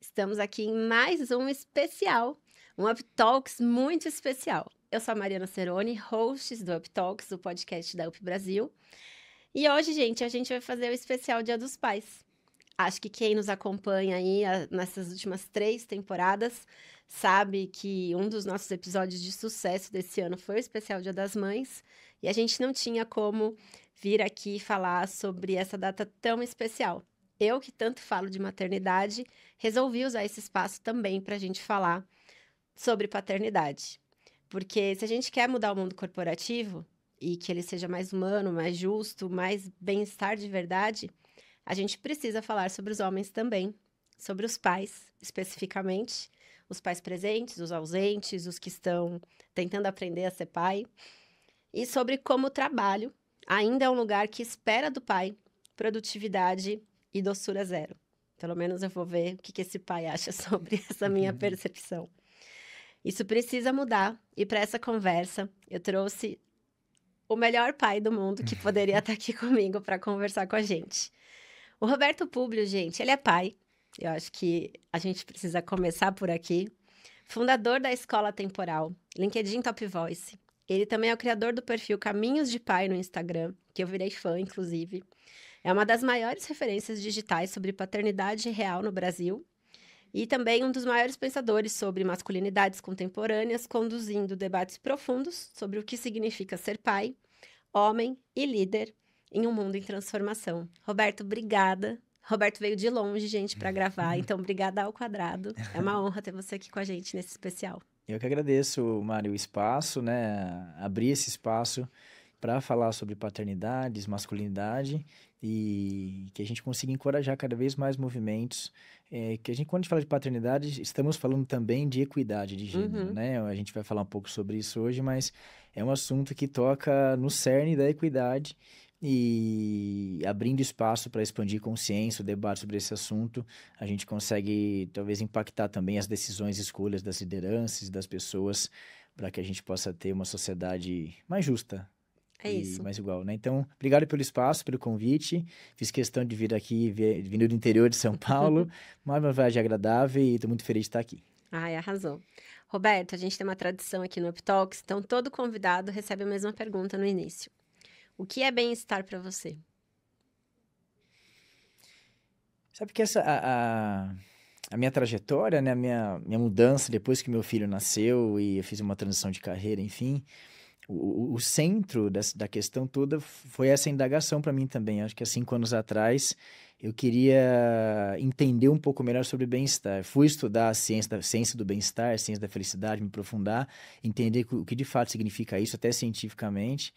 Estamos aqui em mais um especial, um Up Talks muito especial. Eu sou a Mariana Ceroni, host do Up Talks, o podcast da Up Brasil. E hoje, gente, a gente vai fazer o especial Dia dos Pais. Acho que quem nos acompanha aí nessas últimas 3 temporadas sabe que um dos nossos episódios de sucesso desse ano foi o especial Dia das Mães. E a gente não tinha como vir aqui falar sobre essa data tão especial. Eu, que tanto falo de maternidade, resolvi usar esse espaço também para a gente falar sobre paternidade. Porque se a gente quer mudar o mundo corporativo e que ele seja mais humano, mais justo, mais bem-estar de verdade, a gente precisa falar sobre os homens também, sobre os pais, especificamente, os pais presentes, os ausentes, os que estão tentando aprender a ser pai, e sobre como o trabalho ainda é um lugar que espera do pai produtividade e doçura zero. Pelo menos eu vou ver o que esse pai acha sobre essa minha percepção. Isso precisa mudar, e para essa conversa eu trouxe o melhor pai do mundo que poderia estar aqui comigo para conversar com a gente. O Roberto Publio, gente, ele é pai. Eu acho que a gente precisa começar por aqui. Fundador da Escola Temporal, LinkedIn Top Voice. Ele também é o criador do perfil Caminhos de Pai no Instagram, que eu virei fã, inclusive. É uma das maiores referências digitais sobre paternidade real no Brasil. E também um dos maiores pensadores sobre masculinidades contemporâneas, conduzindo debates profundos sobre o que significa ser pai, homem e líder em um mundo em transformação. Roberto, obrigada. Roberto veio de longe, gente, para gravar, então obrigada ao quadrado. É uma honra ter você aqui com a gente nesse especial. Eu que agradeço, Mário, o espaço, né? Abrir esse espaço para falar sobre paternidades, masculinidade e que a gente consiga encorajar cada vez mais movimentos. Que a gente, quando a gente fala de paternidade, estamos falando também de equidade de gênero, Uhum. né? A gente vai falar um pouco sobre isso hoje, mas é um assunto que toca no cerne da equidade e abrindo espaço para expandir consciência, o debate sobre esse assunto, a gente consegue talvez impactar também as decisões e escolhas das lideranças, das pessoas, para que a gente possa ter uma sociedade mais justa É e isso. mais igual, né? Então, obrigado pelo espaço, pelo convite. Fiz questão de vir aqui, vindo do interior de São Paulo, mas uma viagem agradável e estou muito feliz de estar aqui. Ai, arrasou. Roberto, a gente tem uma tradição aqui no Up Talks, então todo convidado recebe a mesma pergunta no início. O que é bem-estar para você? Sabe que a minha trajetória, né, a minha mudança depois que meu filho nasceu e eu fiz uma transição de carreira, enfim, o centro da questão toda foi essa indagação para mim também. Acho que há 5 anos atrás eu queria entender um pouco melhor sobre bem-estar. Fui estudar a ciência do bem-estar, a ciência da felicidade, me aprofundar, entender o que de fato significa isso, até cientificamente.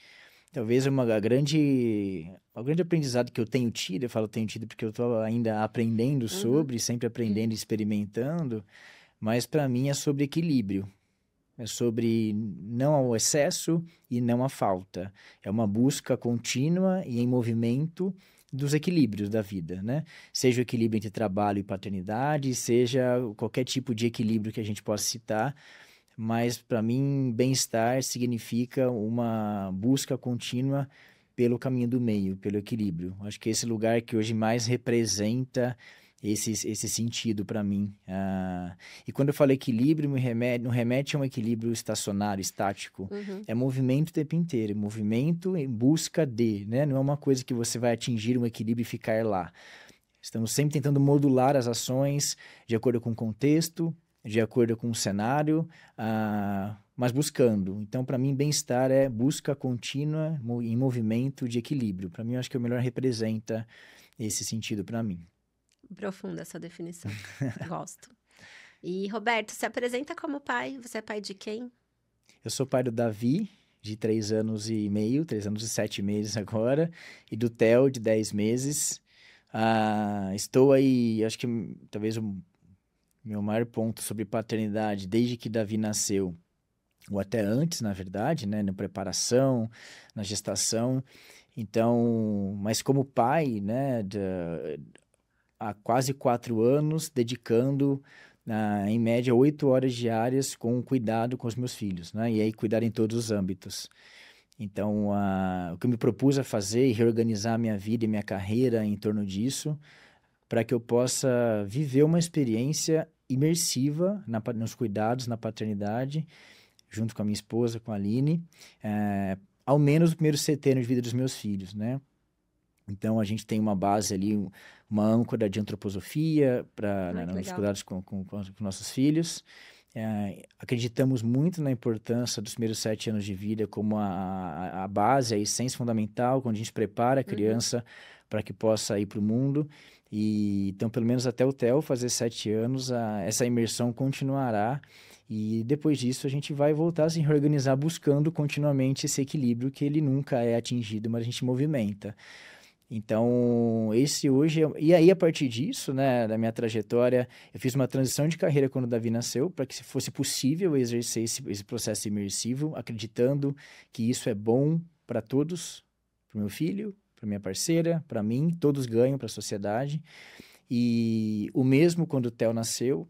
Talvez o grande aprendizado que eu tenho tido, eu falo tenho tido porque eu estou ainda aprendendo Uhum. sobre, sempre aprendendo e experimentando, mas para mim é sobre equilíbrio. É sobre não ao excesso e não à falta. É uma busca contínua e em movimento dos equilíbrios da vida, né? Seja o equilíbrio entre trabalho e paternidade, seja qualquer tipo de equilíbrio que a gente possa citar, mas para mim, bem-estar significa uma busca contínua pelo caminho do meio, pelo equilíbrio. Acho que esse lugar que hoje mais representa esse sentido para mim. E quando eu falo equilíbrio, não remete a um equilíbrio estacionário, estático. Uhum. É movimento o tempo inteiro, é movimento em busca de, né? Não é uma coisa que você vai atingir um equilíbrio e ficar lá. Estamos sempre tentando modular as ações de acordo com o contexto, de acordo com o cenário, mas buscando. Então, para mim, bem-estar é busca contínua em movimento de equilíbrio. Para mim, eu acho que o melhor representa esse sentido para mim. Profunda essa definição. Gosto. E, Roberto, se apresenta como pai. Você é pai de quem? Eu sou pai do Davi, de 3 anos e meio, 3 anos e 7 meses agora, e do Theo, de 10 meses. Estou aí, acho que talvez o meu maior ponto sobre paternidade, desde que Davi nasceu, ou até antes, na verdade, né, na preparação, na gestação. Então, mas como pai, né, há quase 4 anos, dedicando, em média, 8 horas diárias com cuidado com os meus filhos, né, e aí cuidar em todos os âmbitos. Então, o que eu me propus a fazer e reorganizar minha vida e minha carreira em torno disso, para que eu possa viver uma experiência imersiva nos cuidados, na paternidade, junto com a minha esposa, com a Aline, ao menos o primeiro setênio de vida dos meus filhos, né? Então, a gente tem uma base ali, uma âncora de antroposofia nos legal. cuidados com nossos filhos. Acreditamos muito na importância dos primeiros 7 anos de vida como a base, a essência fundamental, quando a gente prepara a criança para que possa ir para o mundo. E, então, pelo menos até o Theo fazer 7 anos, essa imersão continuará. E depois disso, a gente vai voltar a se reorganizar buscando continuamente esse equilíbrio que ele nunca é atingido, mas a gente movimenta. Então, esse hoje... E aí, a partir disso, né, da minha trajetória, eu fiz uma transição de carreira quando o Davi nasceu, para que fosse possível exercer esse processo imersivo, acreditando que isso é bom para todos, para o meu filho, para minha parceira, para mim, todos ganham para a sociedade. E o mesmo quando o Theo nasceu,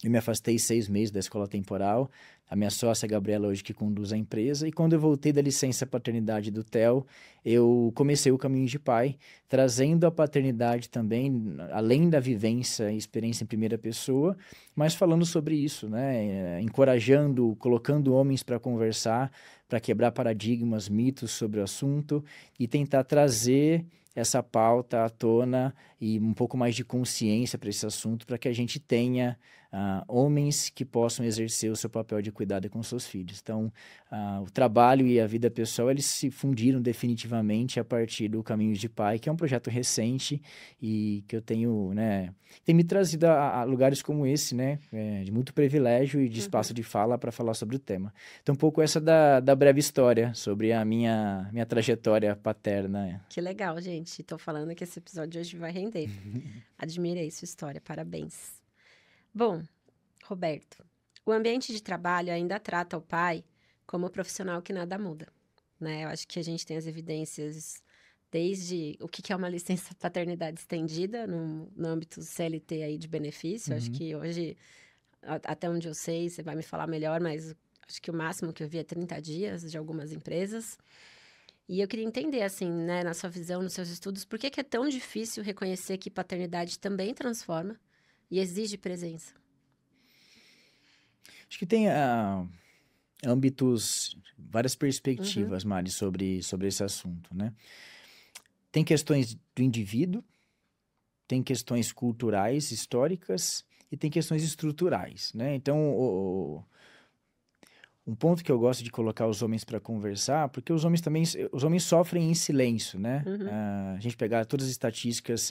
eu me afastei 6 meses da escola temporal, a minha sócia, a Gabriela, hoje que conduz a empresa, e quando eu voltei da licença paternidade do Theo, eu comecei o caminho de pai, trazendo a paternidade também, além da vivência e experiência em primeira pessoa, mas falando sobre isso, né? Encorajando, colocando homens para conversar, para quebrar paradigmas, mitos sobre o assunto e tentar trazer essa pauta à tona e um pouco mais de consciência para esse assunto, para que a gente tenha homens que possam exercer o seu papel de cuidado com seus filhos. Então, o trabalho e a vida pessoal, eles se fundiram definitivamente a partir do Caminhos de Pai, que é um projeto recente e que eu tenho, né, tem me trazido a lugares como esse, né, de muito privilégio e de espaço de fala para falar sobre o tema. Então, um pouco essa da breve história sobre a minha trajetória paterna. Que legal, gente. Tô falando que esse episódio hoje vai render. Admirei sua história, parabéns. Bom, Roberto, o ambiente de trabalho ainda trata o pai como profissional que nada muda, né? Eu acho que a gente tem as evidências desde o que é uma licença paternidade estendida no âmbito CLT aí de benefício. Acho que hoje, até onde eu sei, você vai me falar melhor, mas acho que o máximo que eu vi é 30 dias de algumas empresas. E eu queria entender, assim, né, na sua visão, nos seus estudos, por que é tão difícil reconhecer que paternidade também transforma e exige presença? Acho que tem âmbitos, várias perspectivas, Mari, sobre esse assunto, né? Tem questões do indivíduo, tem questões culturais, históricas e tem questões estruturais, né? Então, um ponto que eu gosto de colocar os homens para conversar, porque os homens sofrem em silêncio, né? A gente pegar todas as estatísticas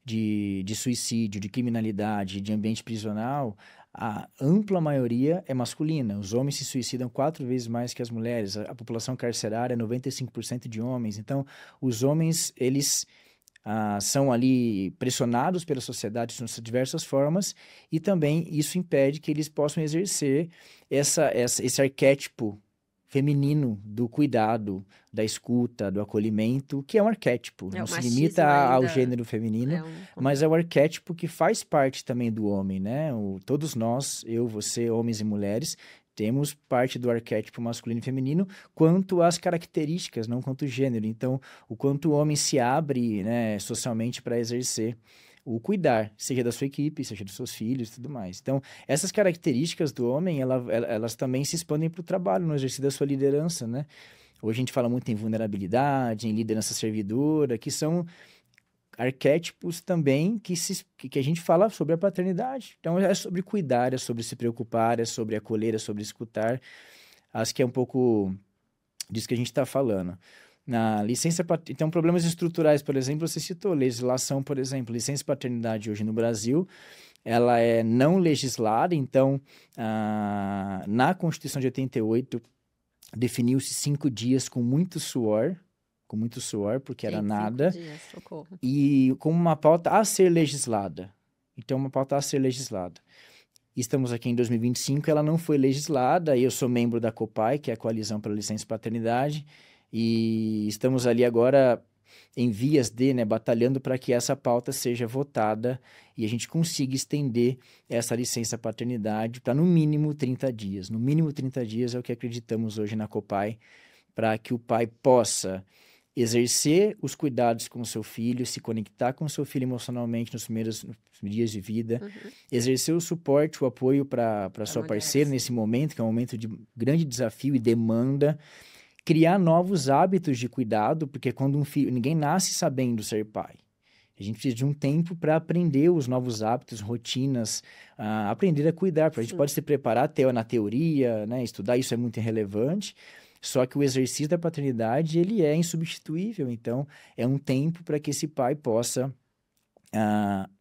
de suicídio, de criminalidade, de ambiente prisional, a ampla maioria é masculina. Os homens se suicidam 4 vezes mais que as mulheres. A população carcerária é 95% de homens. Então, os homens, eles são ali pressionados pela sociedade de diversas formas e também isso impede que eles possam exercer esse arquétipo feminino do cuidado, da escuta, do acolhimento, que é um arquétipo, não se limita ao gênero feminino, mas é o arquétipo que faz parte também do homem, né? Todos nós, eu, você, homens e mulheres, temos parte do arquétipo masculino e feminino quanto às características, não quanto gênero. Então, o quanto o homem se abre, né, socialmente para exercer o cuidar, seja da sua equipe, seja dos seus filhos e tudo mais. Então, essas características do homem, elas também se expandem para o trabalho, no exercício da sua liderança, né? Hoje a gente fala muito em vulnerabilidade, em liderança servidora, que são arquétipos também que a gente fala sobre a paternidade. Então, é sobre cuidar, é sobre se preocupar, é sobre acolher, é sobre escutar. Acho que é um pouco disso que a gente está falando. Na licença, então, problemas estruturais, por exemplo, você citou, legislação, por exemplo, licença paternidade hoje no Brasil, ela é não legislada, então, na Constituição de 88, definiu-se 5 dias com muito suor, porque era nada, 5 dias, socorro. E como uma pauta a ser legislada. Então, uma pauta a ser legislada. Estamos aqui em 2025, ela não foi legislada, e eu sou membro da COPAI, que é a Coalizão pela Licença Paternidade, e estamos ali agora em vias de, né, batalhando para que essa pauta seja votada e a gente consiga estender essa licença paternidade para no mínimo 30 dias. No mínimo 30 dias é o que acreditamos hoje na COPAI, para que o pai possa exercer os cuidados com o seu filho, se conectar com o seu filho emocionalmente nos primeiros dias de vida, exercer o suporte, o apoio para sua mulher, parceira sim. nesse momento, que é um momento de grande desafio e demanda, criar novos hábitos de cuidado, porque quando ninguém nasce sabendo ser pai. A gente precisa de um tempo para aprender os novos hábitos, rotinas, aprender a cuidar. A gente pode se preparar na teoria, né? Estudar isso é muito irrelevante, só que o exercício da paternidade, ele é insubstituível. Então, é um tempo para que esse pai possa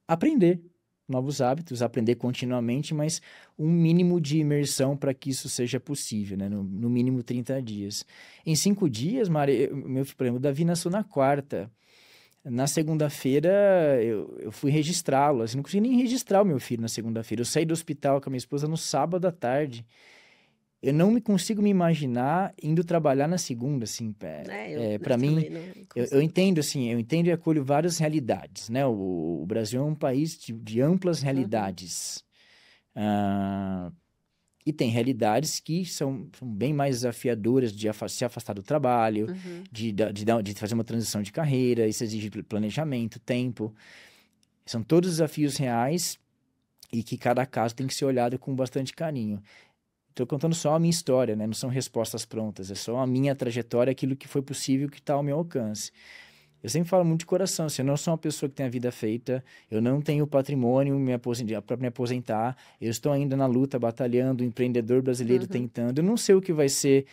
aprender novos hábitos, aprender continuamente, mas um mínimo de imersão para que isso seja possível, né? No mínimo 30 dias. Em 5 dias, Mari, por exemplo, o Davi nasceu na quarta. Na segunda-feira, eu fui registrá-lo. Assim, não consegui nem registrar o meu filho na segunda-feira. Eu saí do hospital com a minha esposa no sábado à tarde. Eu não consigo me imaginar indo trabalhar na segunda, assim. Para mim, eu entendo, assim, eu entendo e acolho várias realidades, né? O Brasil é um país de amplas realidades. E tem realidades que são bem mais desafiadoras de se afastar do trabalho, de fazer uma transição de carreira. Isso exige planejamento, tempo. São todos desafios reais e que cada caso tem que ser olhado com bastante carinho. Estou contando só a minha história, né? Não são respostas prontas, é só a minha trajetória, aquilo que foi possível, que está ao meu alcance. Eu sempre falo muito de coração, assim, eu não sou uma pessoa que tem a vida feita, eu não tenho patrimônio para me aposentar, eu estou ainda na luta, batalhando, empreendedor brasileiro tentando, eu não sei o que vai ser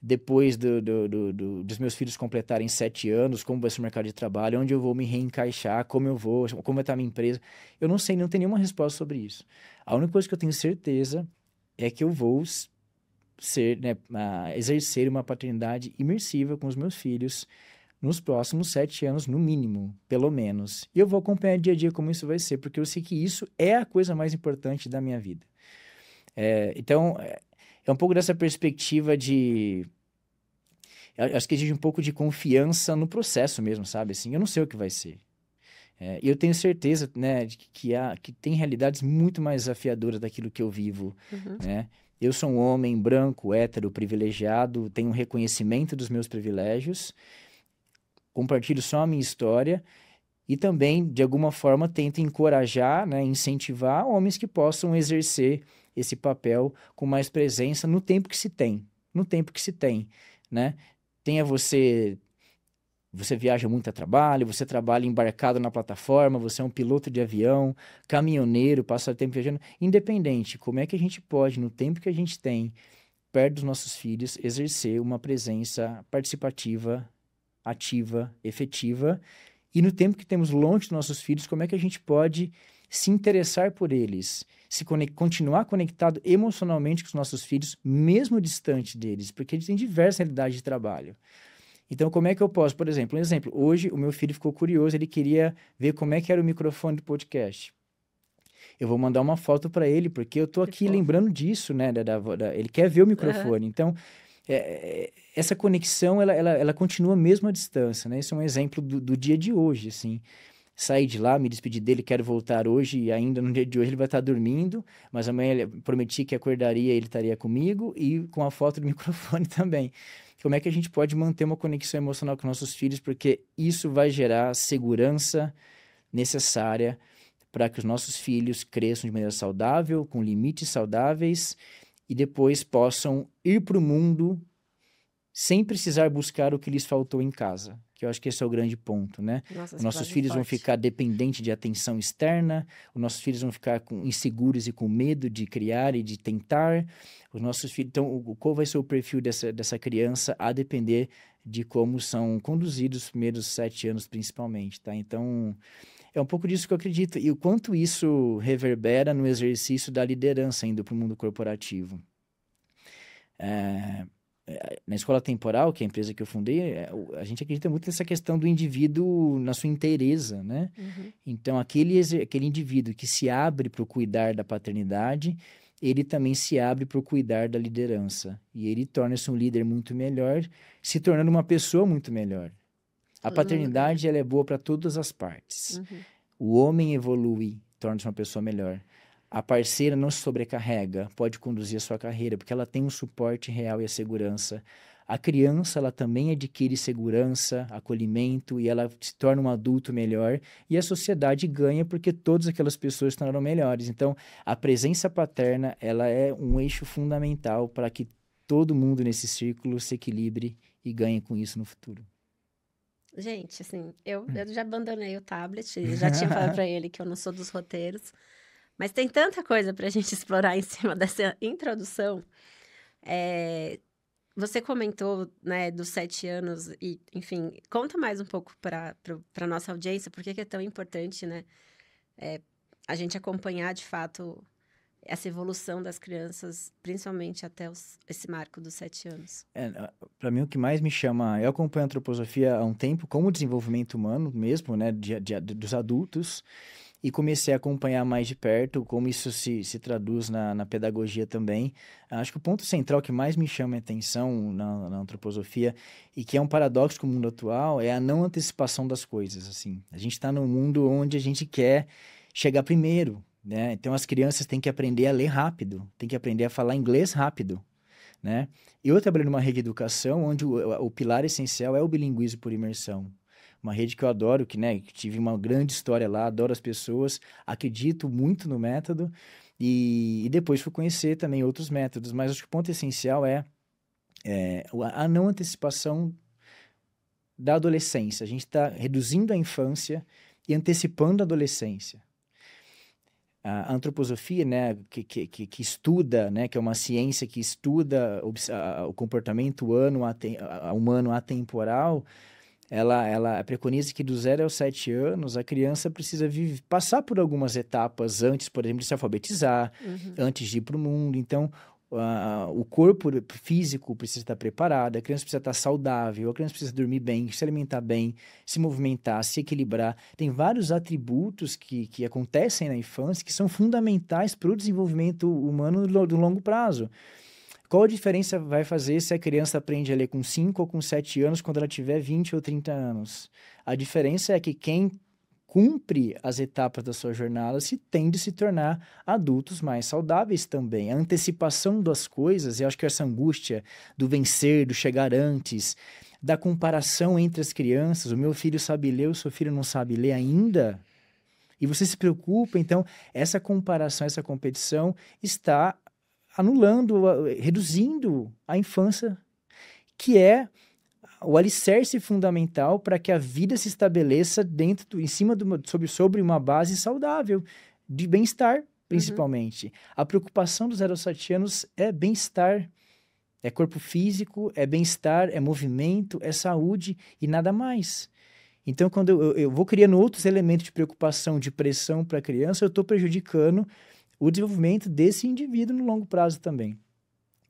depois dos meus filhos completarem 7 anos, como vai ser o mercado de trabalho, onde eu vou me reencaixar, como vai estar a minha empresa, eu não sei, não tenho nenhuma resposta sobre isso. A única coisa que eu tenho certeza é que eu vou exercer uma paternidade imersiva com os meus filhos, nos próximos 7 anos, no mínimo, pelo menos. E eu vou acompanhar dia a dia como isso vai ser, porque eu sei que isso é a coisa mais importante da minha vida. Então, é um pouco dessa perspectiva de... Acho que exige um pouco de confiança no processo mesmo, sabe? Assim, eu não sei o que vai ser. E eu tenho certeza, né, de que tem realidades muito mais desafiadoras daquilo que eu vivo, né? Eu sou um homem branco, hétero, privilegiado, tenho um reconhecimento dos meus privilégios, compartilho só a minha história e também, de alguma forma, tento encorajar, né, incentivar homens que possam exercer esse papel com mais presença no tempo que se tem. No tempo que se tem, né? Você viaja muito a trabalho, você trabalha embarcado na plataforma, você é um piloto de avião, caminhoneiro, passa tempo viajando. Independente, como é que a gente pode, no tempo que a gente tem, perto dos nossos filhos, exercer uma presença participativa, ativa, efetiva, e no tempo que temos longe dos nossos filhos, como é que a gente pode se interessar por eles, continuar conectado emocionalmente com os nossos filhos, mesmo distante deles, porque eles têm diversas realidades de trabalho. Então, como é que eu posso? Por exemplo, hoje o meu filho ficou curioso, ele queria ver como é que era o microfone do podcast. Eu vou mandar uma foto para ele, porque eu tô aqui lembrando disso, né? Ele quer ver o microfone. Então, essa conexão, ela continua mesmo à distância, né? Esse é um exemplo do dia de hoje, assim. Saí de lá, me despedi dele, quero voltar hoje, e ainda no dia de hoje ele vai estar dormindo, mas amanhã ele prometi que acordaria, ele estaria comigo, e com a foto do microfone também. Como é que a gente pode manter uma conexão emocional com nossos filhos, porque isso vai gerar a segurança necessária para que os nossos filhos cresçam de maneira saudável, com limites saudáveis, e depois possam ir para o mundo sem precisar buscar o que lhes faltou em casa. Que eu acho que esse é o grande ponto, né? Nossa, os nossos filhos vão ficar dependentes de atenção externa, os nossos filhos vão ficar inseguros e com medo de criar e de tentar. Os nossos filhos... Então, qual vai ser o perfil dessa criança a depender de como são conduzidos os primeiros 7 anos, principalmente, tá? Então, é um pouco disso que eu acredito. E o quanto isso reverbera no exercício da liderança indo para o mundo corporativo. Na Escola Temporal, que é a empresa que eu fundei, a gente acredita muito nessa questão do indivíduo na sua inteireza, né? Então, aquele indivíduo que se abre para o cuidar da paternidade, ele também se abre para o cuidar da liderança. E ele torna-se um líder muito melhor, se tornando uma pessoa muito melhor. A paternidade, ela é boa para todas as partes. O homem evolui, torna-se uma pessoa melhor. A parceira não se sobrecarrega, pode conduzir a sua carreira, porque ela tem um suporte real e a segurança. a criança ela também adquire segurança, acolhimento e ela se torna um adulto melhor e a sociedade ganha porque todas aquelas pessoas se tornaram melhores. Então, a presença paterna ela é um eixo fundamental para que todo mundo nesse círculo se equilibre e ganhe com isso no futuro. Gente, assim, eu já abandonei o tablet, e já tinha falado para ele que eu não sou dos roteiros, mas tem tanta coisa para a gente explorar em cima dessa introdução. Você comentou, né, dos 7 anos e, enfim, conta mais um pouco para a nossa audiência, por que é tão importante, né, a gente acompanhar, de fato, essa evolução das crianças, principalmente até esse marco dos 7 anos. Para mim, o que mais me chama... Eu acompanho a antroposofia há um tempo, como desenvolvimento humano mesmo, né, dos adultos, e comecei a acompanhar mais de perto como isso se traduz na pedagogia também. Acho que o ponto central que mais me chama a atenção na antroposofia, e que é um paradoxo com o mundo atual, é a não antecipação das coisas. Assim. A gente está num mundo onde a gente quer chegar primeiro, né? Então, as crianças têm que aprender a ler rápido, têm que aprender a falar inglês rápido, né? Eu trabalho numa rede de educação onde o pilar essencial é o bilinguismo por imersão. Uma rede que eu adoro, que tive uma grande história lá, adoro as pessoas, acredito muito no método e depois fui conhecer também outros métodos, mas acho que o ponto essencial é a não antecipação da adolescência. A gente está reduzindo a infância e antecipando a adolescência. A antroposofia, né, que estuda, né, que é uma ciência que estuda o comportamento humano atemporal, ela preconiza que do 0 aos 7 anos a criança precisa passar por algumas etapas antes, por exemplo, de se alfabetizar, antes de ir para o mundo. Então, o corpo físico precisa estar preparado, a criança precisa estar saudável, a criança precisa dormir bem, se alimentar bem, se movimentar, se equilibrar. Tem vários atributos que acontecem na infância que são fundamentais para o desenvolvimento humano do longo prazo. Qual a diferença vai fazer se a criança aprende a ler com 5 ou com 7 anos quando ela tiver 20 ou 30 anos? A diferença é que quem cumpre as etapas da sua jornada tende a se tornar adultos mais saudáveis também. A antecipação das coisas, eu acho que essa angústia do vencer, do chegar antes, da comparação entre as crianças, o meu filho sabe ler, o seu filho não sabe ler ainda, e você se preocupa, então essa comparação, essa competição está anulando, reduzindo a infância, que é o alicerce fundamental para que a vida se estabeleça sobre uma base saudável, de bem-estar, principalmente. A preocupação dos 0 aos 7 anos é bem-estar, é corpo físico, é bem-estar, é movimento, é saúde e nada mais. Então, quando eu vou criando outros elementos de preocupação, de pressão para a criança, eu estou prejudicando o desenvolvimento desse indivíduo no longo prazo também.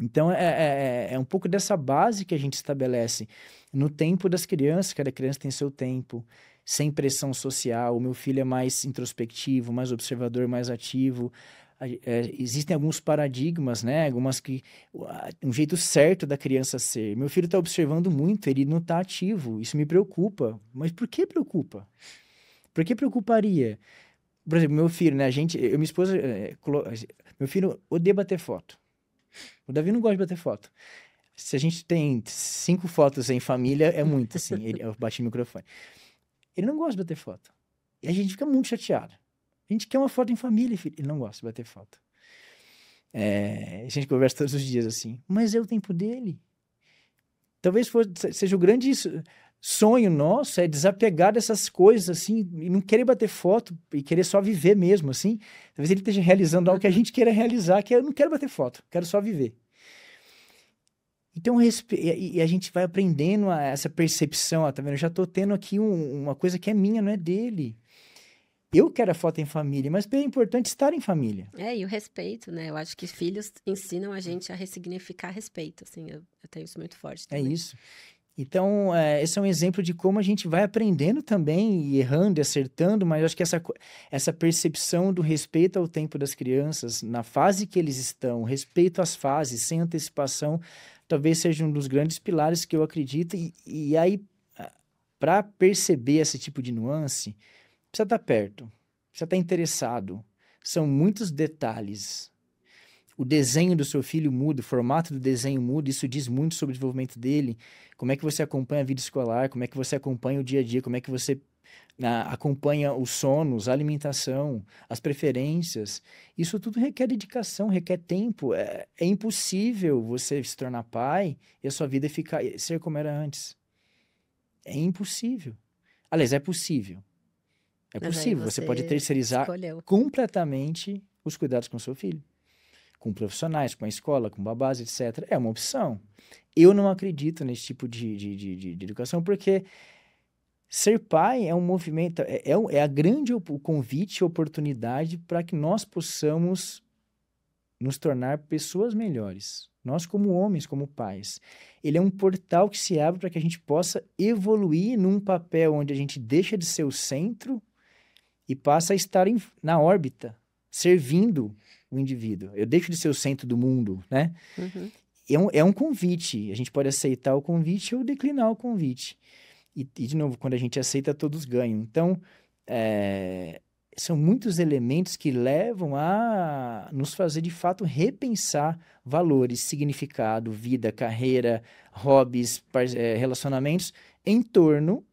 Então, é um pouco dessa base que a gente estabelece no tempo das crianças. Cada criança tem seu tempo, sem pressão social. O meu filho é mais introspectivo, mais observador, mais ativo. Existem alguns paradigmas, né? Um jeito certo da criança ser. Meu filho está observando muito, ele não está ativo. Isso me preocupa. Mas por que preocupa? Por que preocuparia? Por exemplo, meu filho, né? Minha esposa... meu filho odeia bater foto. O Davi não gosta de bater foto. Se a gente tem 5 fotos em família, é muito, assim. Eu bati no microfone. Ele não gosta de bater foto. E a gente fica muito chateado. A gente quer uma foto em família, filho. Ele não gosta de bater foto. A gente conversa todos os dias, assim. Mas é o tempo dele. Talvez seja o grande sonho nosso, é desapegar dessas coisas, assim, e não querer bater foto, e querer só viver mesmo, assim. Talvez ele esteja realizando algo que a gente queira realizar, que eu não quero bater foto, quero só viver. Então, e a gente vai aprendendo essa percepção, tá vendo? Eu já tô tendo aqui uma coisa que é minha, não é dele. Eu quero a foto em família, mas é importante estar em família. E o respeito, né? Eu acho que filhos ensinam a gente a ressignificar respeito, assim, eu tenho isso muito forte também. É isso. Então, esse é um exemplo de como a gente vai aprendendo também, e errando e acertando, mas eu acho que essa percepção do respeito ao tempo das crianças, na fase que eles estão, respeito às fases, sem antecipação, talvez seja um dos grandes pilares que eu acredito. E aí, para perceber esse tipo de nuance, precisa estar perto, precisa estar interessado. São muitos detalhes. o desenho do seu filho muda, o formato do desenho muda, isso diz muito sobre o desenvolvimento dele. Como é que você acompanha a vida escolar, como é que você acompanha o dia a dia, como é que você acompanha os sonos, a alimentação, as preferências. Isso tudo requer dedicação, requer tempo. É impossível você se tornar pai e a sua vida ser como era antes. É impossível. Aliás, é possível. É Mas aí possível. Você pode terceirizar escolheu. completamente os cuidados com o seu filho. Com profissionais, com a escola, com babás, etc. É uma opção. Eu não acredito nesse tipo de educação, porque ser pai é um movimento, é a grande o convite e oportunidade para que nós possamos nos tornar pessoas melhores. Nós, como homens, como pais. Ele é um portal que se abre para que a gente possa evoluir num papel onde a gente deixa de ser o centro e passa a estar na órbita, servindo o indivíduo. Eu deixo de ser o centro do mundo, né? Uhum. É um convite. A gente pode aceitar o convite ou declinar o convite. E, de novo, quando a gente aceita, todos ganham. Então, são muitos elementos que levam a nos fazer, de fato, repensar valores, significado, vida, carreira, hobbies, relacionamentos em torno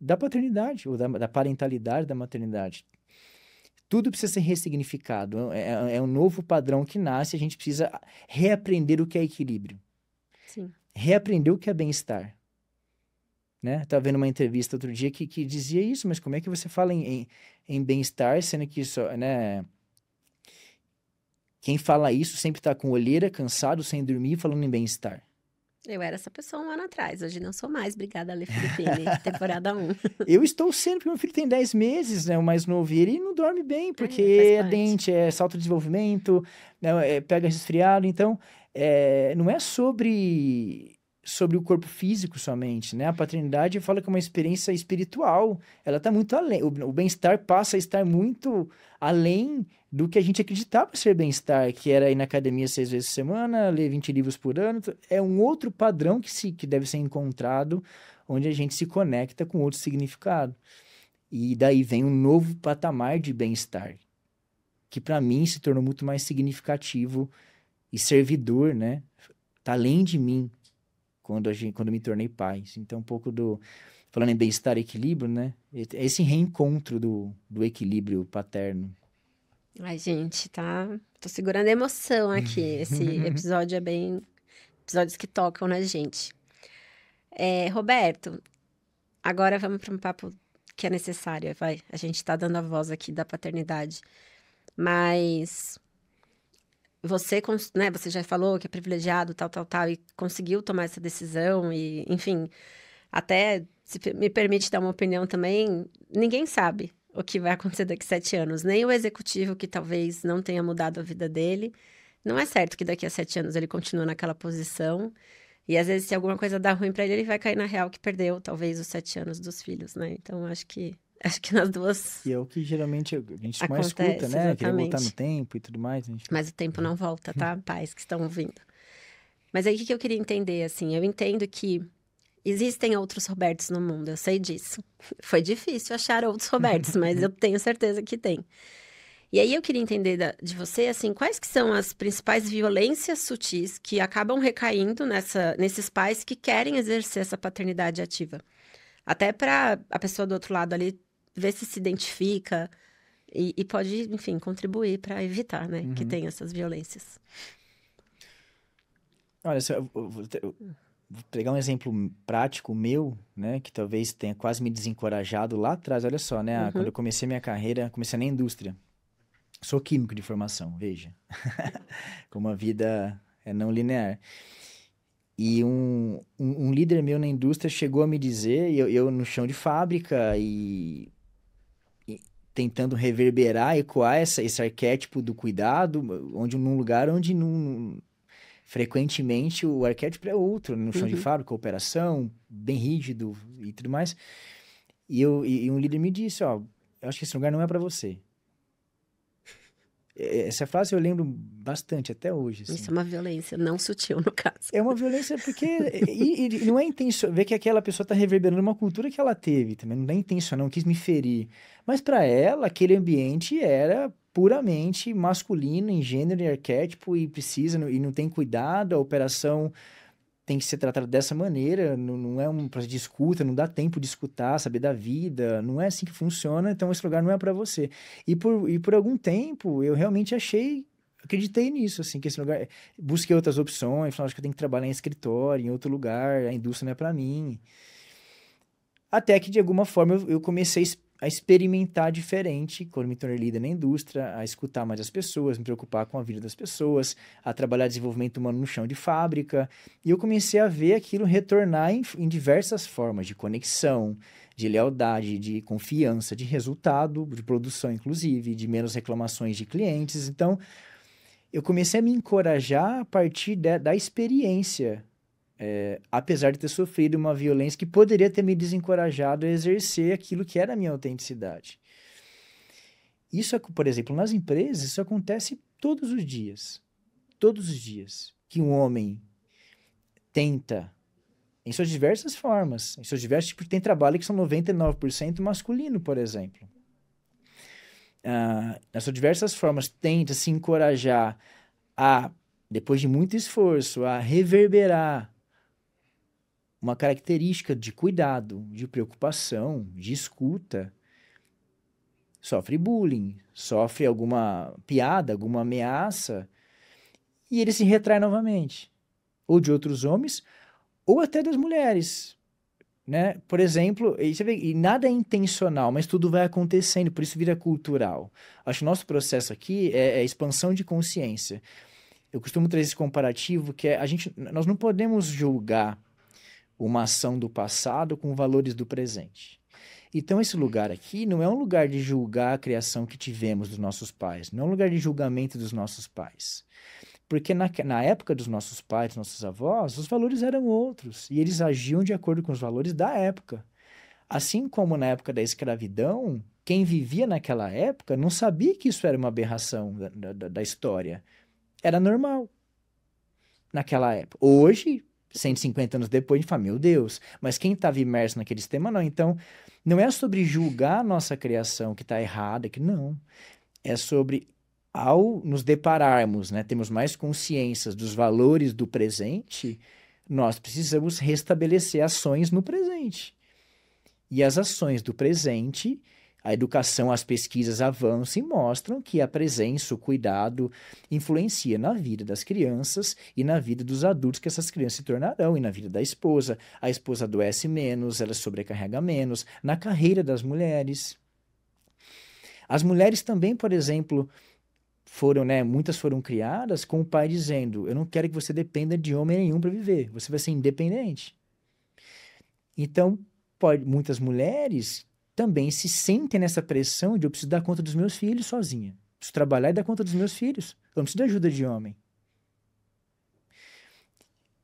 da paternidade ou da parentalidade, da maternidade. Tudo precisa ser ressignificado. É um novo padrão que nasce, a gente precisa reaprender o que é equilíbrio. Sim. Reaprender o que é bem-estar. Né? Estava vendo uma entrevista outro dia que dizia isso, mas como é que você fala em bem-estar, sendo que só, né? Quem fala isso sempre está com olheira, cansado, sem dormir, falando em bem-estar. Eu era essa pessoa um ano atrás, hoje não sou mais. Obrigada, Ale Filipine, temporada 1. Eu estou sendo, porque meu filho tem 10 meses, né? O mais novo, e ele não dorme bem, porque é dente, é salto de desenvolvimento, né? Pega resfriado. Então, não é sobre o corpo físico somente, né? A paternidade fala que é uma experiência espiritual. Ela está muito além. O bem-estar passa a estar muito além do que a gente acreditava ser bem-estar, que era ir na academia 6 vezes por semana, ler 20 livros por ano. É um outro padrão que deve ser encontrado, onde a gente se conecta com outro significado. E daí vem um novo patamar de bem-estar, que para mim se tornou muito mais significativo e servidor, né? Tá além de mim quando eu me tornei pai. Então, um pouco falando em bem-estar e equilíbrio, né? Esse reencontro do equilíbrio paterno. Ai, gente, tá? Tô segurando a emoção aqui. Esse episódio é bem... Episódios que tocam na gente. Roberto, agora vamos para um papo que é necessário, vai. A gente tá dando a voz aqui da paternidade. Mas você, né, você já falou que é privilegiado, tal, e conseguiu tomar essa decisão e, enfim, até se me permite dar uma opinião também, ninguém sabe o que vai acontecer daqui a 7 anos. Nem o executivo que talvez não tenha mudado a vida dele. Não é certo que daqui a 7 anos ele continue naquela posição. E às vezes, se alguma coisa dá ruim pra ele, ele vai cair na real que perdeu, talvez, os 7 anos dos filhos, né? Então, acho que nas duas... E é o que geralmente a gente mais acontece, escuta, né? Querer voltar no exatamente. tempo e tudo mais. Mas o tempo não volta, tá? Pais que estão ouvindo. Mas aí, o que eu queria entender, assim? Eu entendo que existem outros Robertos no mundo, eu sei disso. Foi difícil achar outros Robertos, mas eu tenho certeza que tem. E aí eu queria entender de você, assim, quais que são as principais violências sutis que acabam recaindo nesses pais que querem exercer essa paternidade ativa? Até para a pessoa do outro lado ali ver se identifica e pode, enfim, contribuir para evitar, né, que tenha essas violências. Olha, eu vou pegar um exemplo prático meu, né, que talvez tenha quase me desencorajado lá atrás. Olha só, né, quando eu comecei minha carreira, comecei na indústria. Sou químico de formação, veja. Como a vida é não linear. E um líder meu na indústria chegou a me dizer, eu no chão de fábrica e tentando reverberar, ecoar esse arquétipo do cuidado, num lugar onde frequentemente o arquétipo é outro, no chão de fábrica, operação, bem rígido e tudo mais. E um líder me disse, ó, eu acho que esse lugar não é para você. Essa frase eu lembro bastante até hoje. Assim. Isso é uma violência não sutil, no caso. É uma violência porque... e não é intencional. Ver que aquela pessoa está reverberando uma cultura que ela teve também. Não é intencional, não quis me ferir. Mas para ela, aquele ambiente era puramente masculino em gênero e arquétipo e e não tem cuidado, a operação tem que ser tratada dessa maneira, não é um processo de escuta, não dá tempo de escutar, saber da vida, não é assim que funciona, então esse lugar não é para você. E por algum tempo eu realmente acreditei nisso, assim, que esse lugar, busquei outras opções, falei, acho que eu tenho que trabalhar em escritório, em outro lugar, a indústria não é para mim. Até que, de alguma forma, eu comecei a experimentar diferente quando me tornei líder na indústria, a escutar mais as pessoas, me preocupar com a vida das pessoas, a trabalhar desenvolvimento humano no chão de fábrica. E eu comecei a ver aquilo retornar em diversas formas de conexão, de lealdade, de confiança, de resultado, de produção, inclusive, de menos reclamações de clientes. Então, eu comecei a me encorajar a partir da experiência. Apesar de ter sofrido uma violência que poderia ter me desencorajado a exercer aquilo que era a minha autenticidade. Isso, por exemplo, nas empresas, isso acontece todos os dias. Todos os dias. Que um homem tenta, em suas diversas formas, em seus diversos tipos, tem trabalho que são 99% masculino, por exemplo. Nas suas diversas formas, tenta se encorajar a, depois de muito esforço, a reverberar uma característica de cuidado, de preocupação, de escuta, sofre bullying, sofre alguma piada, alguma ameaça, e ele se retrai novamente. Ou de outros homens, ou até das mulheres, né? Por exemplo, e nada é intencional, mas tudo vai acontecendo, por isso vira cultural. Acho que o nosso processo aqui é expansão de consciência. Eu costumo trazer esse comparativo, que nós não podemos julgar uma ação do passado com valores do presente. Então, esse lugar aqui não é um lugar de julgar a criação que tivemos dos nossos pais, não é um lugar de julgamento dos nossos pais. Porque na época dos nossos pais, dos nossos avós, os valores eram outros, e eles agiam de acordo com os valores da época. Assim como na época da escravidão, quem vivia naquela época não sabia que isso era uma aberração da história. Era normal naquela época. Hoje, 150 anos depois, a gente fala, meu Deus, mas quem estava imerso naquele sistema, não. Então, não é sobre julgar a nossa criação que está errada, que não. É sobre, ao nos depararmos, né, temos mais consciências dos valores do presente, nós precisamos restabelecer ações no presente. E as ações do presente, a educação, as pesquisas avançam e mostram que a presença, o cuidado, influencia na vida das crianças e na vida dos adultos que essas crianças se tornarão, e na vida da esposa. A esposa adoece menos, ela sobrecarrega menos, na carreira das mulheres. As mulheres também, por exemplo, muitas foram criadas com o pai dizendo, eu não quero que você dependa de homem nenhum para viver, você vai ser independente. Então, muitas mulheres também se sentem nessa pressão de eu preciso dar conta dos meus filhos sozinha. Preciso trabalhar e dar conta dos meus filhos. Eu não preciso de ajuda de homem.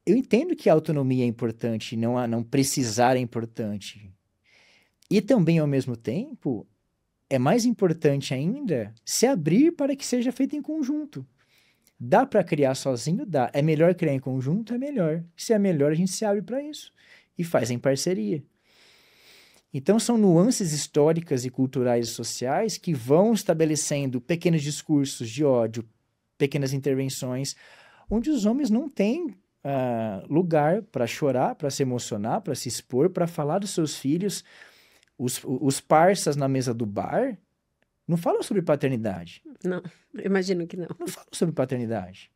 Eu entendo que a autonomia é importante, não precisar é importante. E também, ao mesmo tempo, é mais importante ainda se abrir para que seja feito em conjunto. Dá para criar sozinho? Dá. É melhor criar em conjunto? É melhor. Se é melhor, a gente se abre para isso. E faz em parceria. Então, são nuances históricas e culturais e sociais que vão estabelecendo pequenos discursos de ódio, pequenas intervenções, onde os homens não têm lugar para chorar, para se emocionar, para se expor, para falar dos seus filhos. Os parças na mesa do bar não falam sobre paternidade. Não, imagino que não. Não falam sobre paternidade.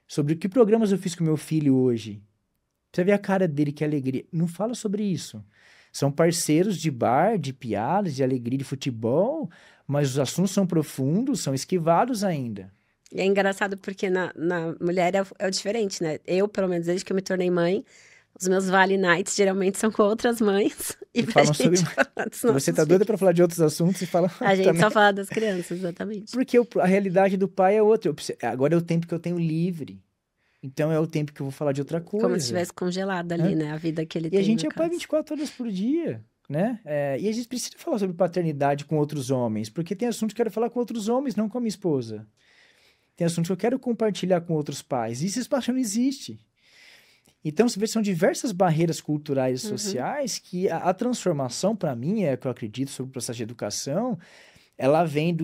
Sobre que programas eu fiz com meu filho hoje. Você vê a cara dele, que alegria. Não fala sobre isso. São parceiros de bar, de piadas, de alegria, de futebol, mas os assuntos são profundos, são esquivados ainda. E é engraçado porque na mulher é o diferente, né? Eu, pelo menos, desde que eu me tornei mãe, os meus Vale Nights geralmente são com outras mães. E falam sobre... Você tá doida para falar de outros assuntos e fala... A gente também só fala das crianças, exatamente. Porque a realidade do pai é outra. Agora é o tempo que eu tenho livre. Então é o tempo que eu vou falar de outra coisa. Como se estivesse congelado ali, né? A vida que ele tem. E a gente é pai 24 horas por dia, né? E a gente precisa falar sobre paternidade com outros homens, porque tem assuntos que eu quero falar com outros homens, não com a minha esposa. Tem assuntos que eu quero compartilhar com outros pais. E esse espaço não existe. Então, você vê, são diversas barreiras culturais e sociais que a transformação, para mim, é o que eu acredito sobre o processo de educação, ela vem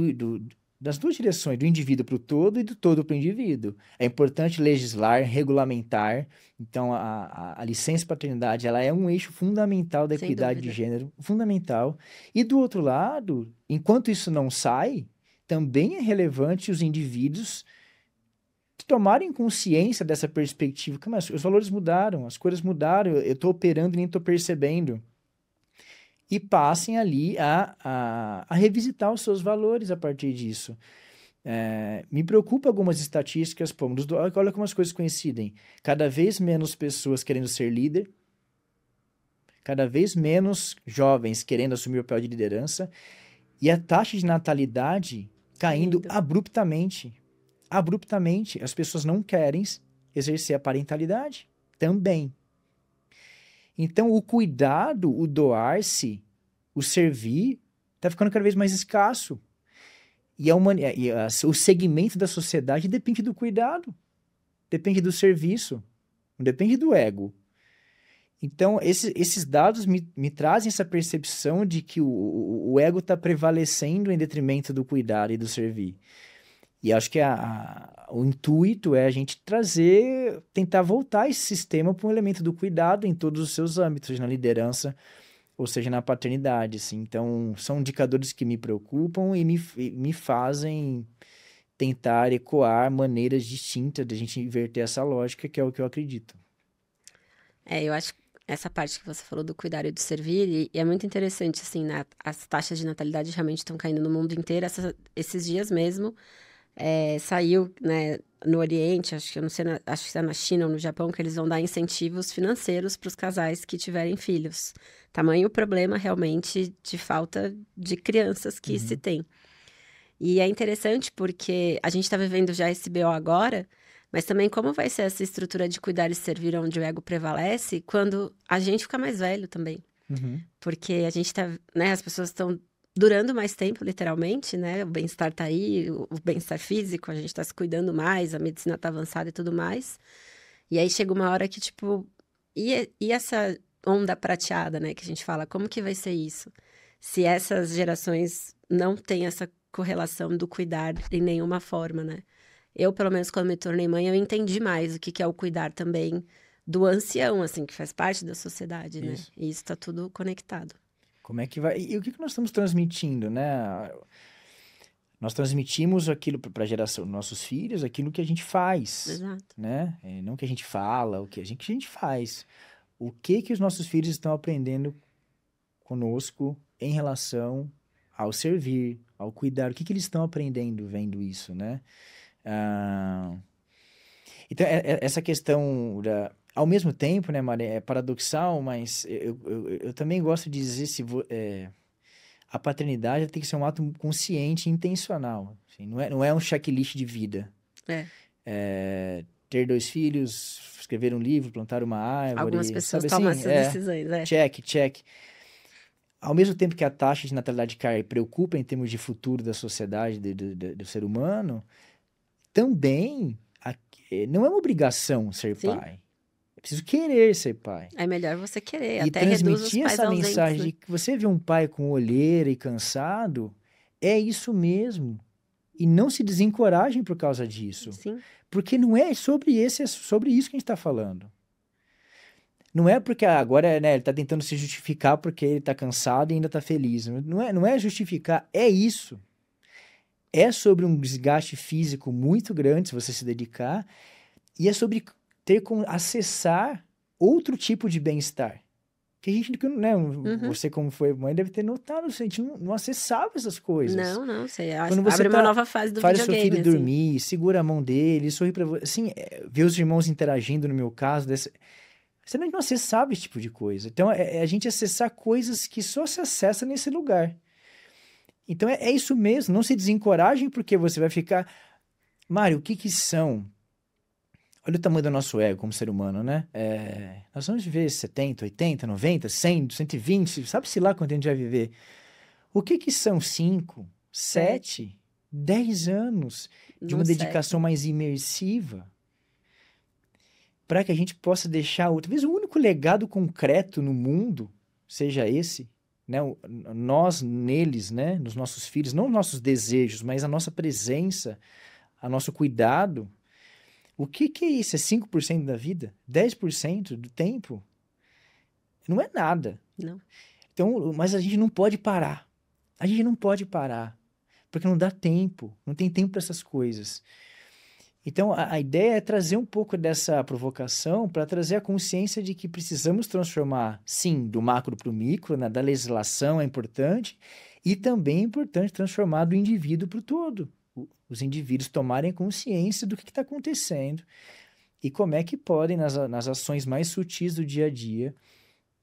das duas direções, do indivíduo para o todo e do todo para o indivíduo. É importante legislar, regulamentar. Então, a licença paternidade, ela é um eixo fundamental da Sem equidade de dúvida. gênero, fundamental. E do outro lado, enquanto isso não sai, também é relevante os indivíduos tomarem consciência dessa perspectiva. Mas os valores mudaram, as coisas mudaram, eu estou operando e nem estou percebendo. E passem ali a revisitar os seus valores a partir disso. Me preocupa algumas estatísticas, pô, olha como as coisas coincidem. Cada vez menos pessoas querendo ser líder, cada vez menos jovens querendo assumir o papel de liderança, e a taxa de natalidade caindo abruptamente. Abruptamente. As pessoas não querem exercer a parentalidade também. Então, o cuidado, o doar-se, o servir, está ficando cada vez mais escasso. E o segmento da sociedade depende do cuidado, depende do serviço, não depende do ego. Então, esses dados me trazem essa percepção de que o ego está prevalecendo em detrimento do cuidado e do servir. E acho que o intuito é a gente tentar voltar esse sistema para um elemento do cuidado em todos os seus âmbitos, na liderança, ou seja, na paternidade, assim. Então, são indicadores que me preocupam e me fazem tentar ecoar maneiras distintas de a gente inverter essa lógica, que é o que eu acredito. Eu acho que essa parte que você falou do cuidar e do servir, e é muito interessante, assim, né? As taxas de natalidade realmente estão caindo no mundo inteiro. Esses dias mesmo, saiu, né, no Oriente, acho que eu não sei, acho que está na China ou no Japão, que eles vão dar incentivos financeiros para os casais que tiverem filhos. Tamanho o problema realmente de falta de crianças que se tem. E é interessante porque a gente está vivendo já esse BO agora, mas também como vai ser essa estrutura de cuidar e servir onde o ego prevalece quando a gente ficar mais velho também. Porque a gente tá, né, as pessoas estão durando mais tempo, literalmente, né? O bem-estar tá aí, o bem-estar físico, a gente tá se cuidando mais, a medicina tá avançada e tudo mais. E aí chega uma hora que, tipo, e essa onda prateada, né, que a gente fala, como que vai ser isso? Se essas gerações não têm essa correlação do cuidar em nenhuma forma, né? Eu, pelo menos, quando me tornei mãe, eu entendi mais o que é o cuidar também do ancião, assim, que faz parte da sociedade, né? Isso. E isso tá tudo conectado. Como é que vai... E o que nós estamos transmitindo, né? Nós transmitimos aquilo para a geração dos nossos filhos, aquilo que a gente faz, Exato. né? Não o que a gente fala, o que a gente faz. O que os nossos filhos estão aprendendo conosco em relação ao servir, ao cuidar? O que eles estão aprendendo vendo isso, né? Então, essa questão ao mesmo tempo, né, Maria, é paradoxal, mas eu também gosto de dizer a paternidade tem que ser um ato consciente e intencional. Assim, não é um checklist de vida. Ter 2 filhos, escrever um livro, plantar uma árvore. Algumas pessoas sabe tomam assim? essas decisões, Check. Ao mesmo tempo que a taxa de natalidade cai preocupa em termos de futuro da sociedade, do ser humano, também não é uma obrigação ser pai. É preciso querer ser pai. É melhor você querer, E até reduz os transmitir pais essa ausentes, mensagem né? de que você vê um pai com olheira e cansado, é isso mesmo. E não se desencorajem por causa disso. Sim. Porque não é sobre isso que a gente está falando. Não é porque agora, né, ele está tentando se justificar porque ele está cansado e ainda está feliz. Não é justificar, é isso. É sobre um desgaste físico muito grande se você se dedicar, e é sobre ter como acessar outro tipo de bem-estar. Que a gente, né, você como foi mãe deve ter notado, a gente não acessava essas coisas. Não, você Quando você abre uma nova fase do faz videogame, seu filho assim. dormir, segura a mão dele, sorri pra você, assim, ver os irmãos interagindo, no meu caso, você não acessava esse tipo de coisa. Então, é a gente acessar coisas que só se acessa nesse lugar. Então, é isso mesmo, não se desencorajem porque você vai ficar... Mário, o que são... Olha o tamanho do nosso ego como ser humano, né? Nós vamos viver 70, 80, 90, 100, 120, sabe-se lá quanto a gente vai viver. O que são 5, 7, 10 anos de uma dedicação mais imersiva para que a gente possa deixar, talvez o único legado concreto no mundo seja esse, né? Nós neles, né? Nos nossos filhos, não nossos desejos, mas a nossa presença, a nosso cuidado. O que é isso? É 5% da vida? 10% do tempo? Não é nada. Não. Então, mas a gente não pode parar. A gente não pode parar, porque não dá tempo, não tem tempo para essas coisas. Então, a ideia é trazer um pouco dessa provocação para trazer a consciência de que precisamos transformar, sim, do macro para o micro, né? Da legislação é importante, e também é importante transformar do indivíduo para o todo. Os indivíduos tomarem consciência do que está acontecendo e como é que podem, nas ações mais sutis do dia a dia,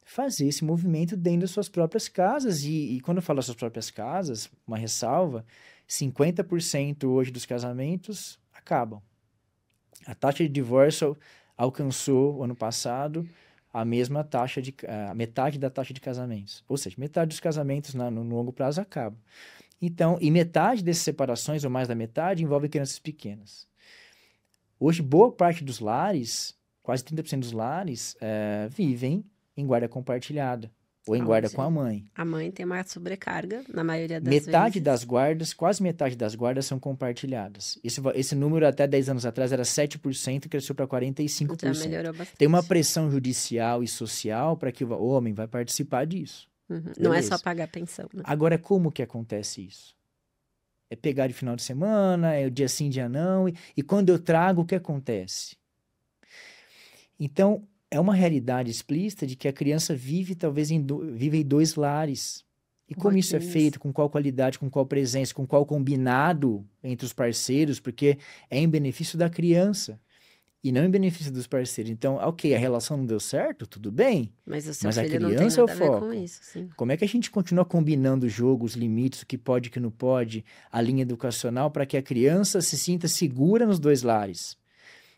fazer esse movimento dentro das suas próprias casas. E quando eu falo das suas próprias casas, uma ressalva, 50% hoje dos casamentos acabam. A taxa de divórcio alcançou, ano passado, a mesma taxa a metade da taxa de casamentos. Ou seja, metade dos casamentos no longo prazo acabam. Então, e metade dessas separações, ou mais da metade, envolve crianças pequenas. Hoje, boa parte dos lares, quase 30% dos lares, vivem em guarda compartilhada, ou em guarda com a mãe. A mãe tem uma sobrecarga, na maioria das Metade vezes. das guardas, quase metade das guardas são compartilhadas. Esse número até 10 anos atrás era 7% e cresceu para 45%. Já melhorou bastante. Tem uma pressão judicial e social para que o homem vai participar disso. Uhum. Não é só pagar pensão, né? Agora, como que acontece isso? É pegar de final de semana, é o dia sim, dia não, e quando eu trago, o que acontece? Então, é uma realidade explícita de que a criança vive talvez vive em 2 lares. E como isso é feito, com qual qualidade, com qual presença, com qual combinado entre os parceiros, porque é em benefício da criança e não em benefício dos parceiros. Então, ok, a relação não deu certo, tudo bem, mas a criança não tem é o nada a ver foco. com isso, sim. Como é que a gente continua combinando o jogo, os limites, o que pode e o que não pode, a linha educacional, para que a criança se sinta segura nos 2 lares?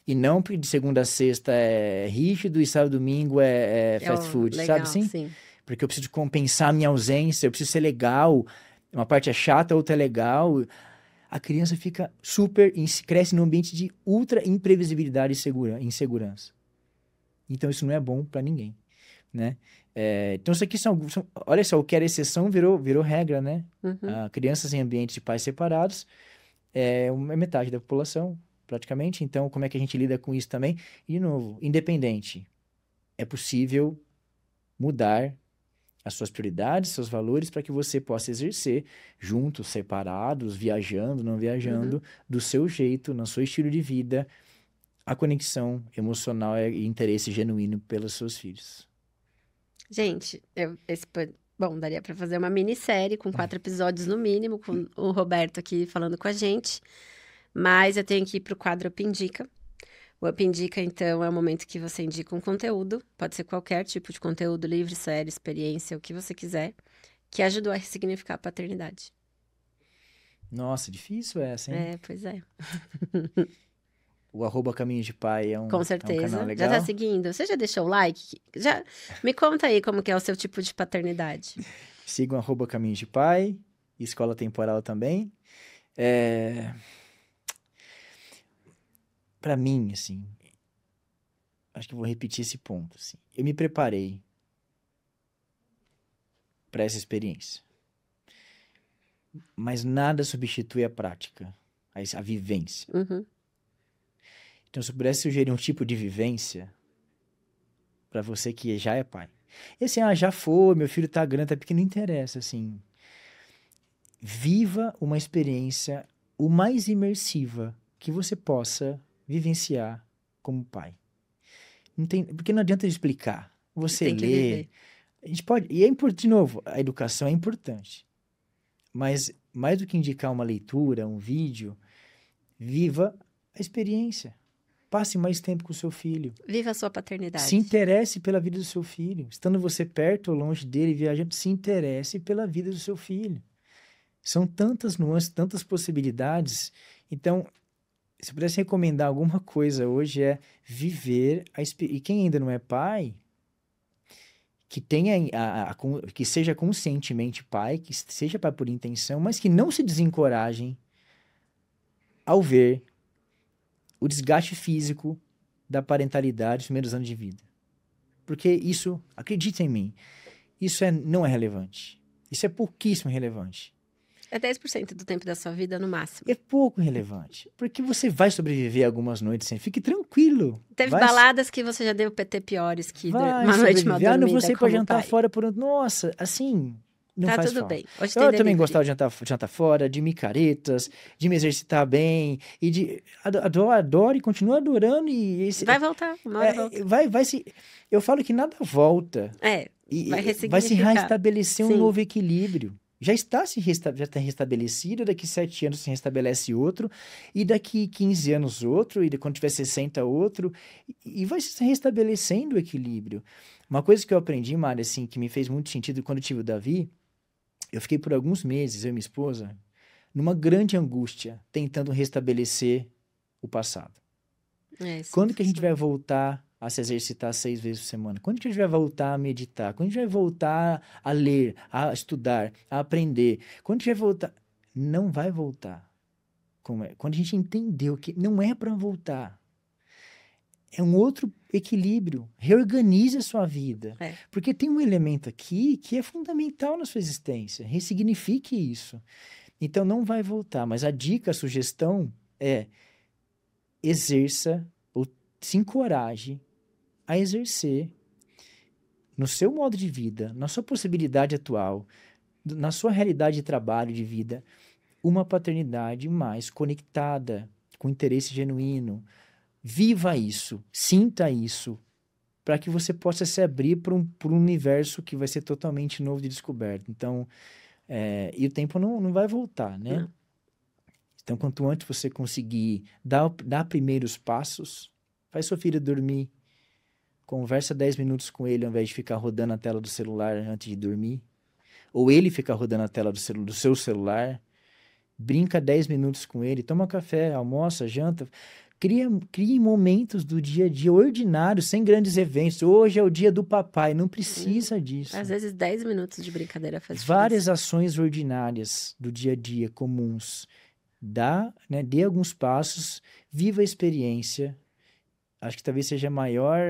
E não porque de segunda a sexta é rígido e sábado e domingo é fast food, legal, sabe assim? Sim. Porque eu preciso compensar a minha ausência, eu preciso ser legal, uma parte é chata, a outra é legal. A criança fica cresce num ambiente de ultra imprevisibilidade e insegurança. Então isso não é bom para ninguém, né? Então isso aqui olha só, o que era exceção virou regra, né? Uhum. Crianças em ambientes de pais separados é metade da população, praticamente. Então, como é que a gente lida com isso também? E, de novo, independente. É possível mudar as suas prioridades, seus valores, para que você possa exercer juntos, separados, viajando, não viajando, do seu jeito, no seu estilo de vida, a conexão emocional e interesse genuíno pelos seus filhos. Gente, bom, daria para fazer uma minissérie com 4 episódios no mínimo, com o Roberto aqui falando com a gente. Mas eu tenho que ir para o quadro Up Indica. O Up Indica, então, é o momento que você indica um conteúdo, pode ser qualquer tipo de conteúdo, livre, série, experiência, o que você quiser, que ajudou a ressignificar a paternidade. Nossa, difícil essa, hein? Pois é. O @Caminhos de Pai Com certeza. É um canal legal. Já tá seguindo? Você já deixou o like? Me conta aí como que é o seu tipo de paternidade. Sigam @Caminhos de Pai, Escola Temporal também. Para mim, assim, acho que eu vou repetir esse ponto, assim. Eu me preparei para essa experiência. Mas nada substitui a prática, a vivência. Uhum. Então, se eu pudesse sugerir um tipo de vivência para você que já é pai. E assim, já foi, meu filho tá grande, tá pequeno, não interessa, assim. Viva uma experiência o mais imersiva que você possa vivenciar como pai. Porque não adianta explicar. Você Tem que lê. viver. A gente pode. E de novo, a educação é importante. Mas mais do que indicar uma leitura, um vídeo, viva a experiência. Passe mais tempo com o seu filho. Viva a sua paternidade. Se interesse pela vida do seu filho. Estando você perto ou longe dele, viajando, se interesse pela vida do seu filho. São tantas nuances, tantas possibilidades. Então, se eu pudesse recomendar alguma coisa hoje é viver a experiência. E quem ainda não é pai, que tenha que seja conscientemente pai, que seja pai por intenção, mas que não se desencorajem ao ver o desgaste físico da parentalidade nos primeiros anos de vida. Porque isso, acredita em mim, isso não é relevante. Isso é pouquíssimo relevante. É 10% do tempo da sua vida, no máximo. É pouco relevante. Porque você vai sobreviver algumas noites sem. Fique tranquilo. Teve vai baladas que você já deu PT piores que vai uma noite mal sobreviver. dormida Não vou sair pra como jantar pai. fora por um... Nossa, assim, não Tá faz tudo falta. bem. Hoje Eu tem também delivery. gostava de jantar fora, de micaretas, de me exercitar bem. E de... Adoro e continuo adorando. E esse... Vai voltar, uma hora volta. vai se... Eu falo que nada volta. É, E vai vai se ressignificar. restabelecer um Sim. novo equilíbrio. Já está restabelecido, daqui 7 anos se restabelece outro, e daqui 15 anos outro, e quando tiver 60 outro, e vai se restabelecendo o equilíbrio. Uma coisa que eu aprendi, Mari, assim, que me fez muito sentido quando eu tive o Davi, eu fiquei por alguns meses, eu e minha esposa, numa grande angústia, tentando restabelecer o passado. Quando que a gente vai voltar a se exercitar 6 vezes por semana? Quando que a gente vai voltar a meditar? Quando a gente vai voltar a ler, a estudar, a aprender? Quando a gente vai voltar? Não vai voltar. Quando a gente entendeu que não é para voltar. É um outro equilíbrio. Reorganize a sua vida. Porque tem um elemento aqui que é fundamental na sua existência. Ressignifique isso. Então, não vai voltar. Mas a dica, a sugestão é exerça ou se encoraje a exercer no seu modo de vida, na sua possibilidade atual, na sua realidade de trabalho, de vida, uma paternidade mais conectada, com interesse genuíno. Viva isso, sinta isso, para que você possa se abrir para um universo que vai ser totalmente novo de descoberta. Então, e o tempo não vai voltar, né? Não. Então, quanto antes você conseguir dar primeiros passos, faz sua filha dormir, conversa 10 minutos com ele ao invés de ficar rodando a tela do celular antes de dormir, ou ele ficar rodando a tela do seu celular, brinca 10 minutos com ele, toma café, almoça, janta, crie momentos do dia a dia ordinários, sem grandes eventos. Hoje é o dia do papai, não precisa disso. Às vezes 10 minutos de brincadeira faz Várias diferença. ações ordinárias do dia a dia, comuns. Dê alguns passos, viva a experiência. Acho que talvez seja maior,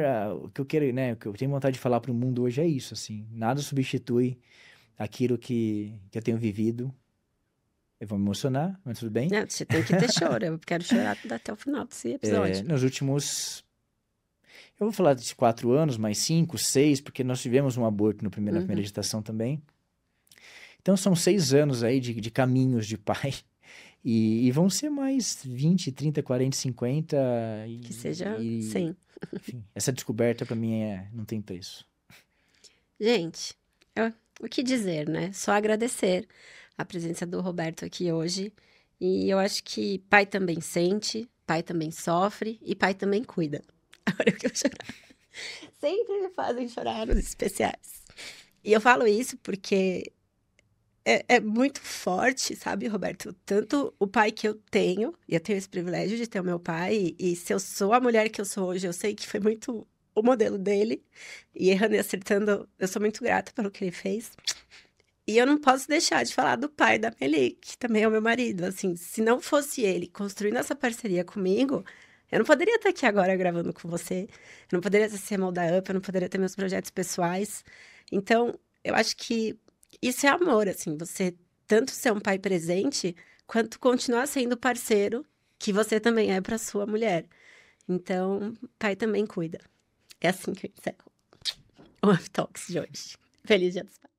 o que eu quero, né? O que eu tenho vontade de falar para o mundo hoje é isso, assim. Nada substitui aquilo que eu tenho vivido. Eu vou me emocionar, mas tudo bem. Não, você tem que ter choro. Eu quero chorar até o final desse episódio. Nos últimos... Eu vou falar de 4 anos, mais 5, 6, porque nós tivemos um aborto na primeira gestação também. Então, são 6 anos aí de caminhos de pai. E vão ser mais 20, 30, 40, 50. Que seja 100. Enfim, essa descoberta para mim não tem preço. Gente, o que dizer, né? Só agradecer a presença do Roberto aqui hoje. E eu acho que pai também sente, pai também sofre e pai também cuida. Agora eu quero chorar. Sempre me fazem chorar nos especiais. E eu falo isso porque é muito forte, sabe, Roberto? Tanto o pai que eu tenho, e eu tenho esse privilégio de ter o meu pai, e se eu sou a mulher que eu sou hoje, eu sei que foi muito o modelo dele, e errando e acertando, eu sou muito grata pelo que ele fez. E eu não posso deixar de falar do pai da Meli, que também é o meu marido. Assim, se não fosse ele construindo essa parceria comigo, eu não poderia estar aqui agora gravando com você, eu não poderia ser Molda Up, eu não poderia ter meus projetos pessoais. Então, eu acho que isso é amor, assim, você tanto ser um pai presente, quanto continuar sendo parceiro, que você também é para sua mulher. Então, pai também cuida. É assim que eu encerro o Up Talks de hoje. Feliz Dia dos Pais.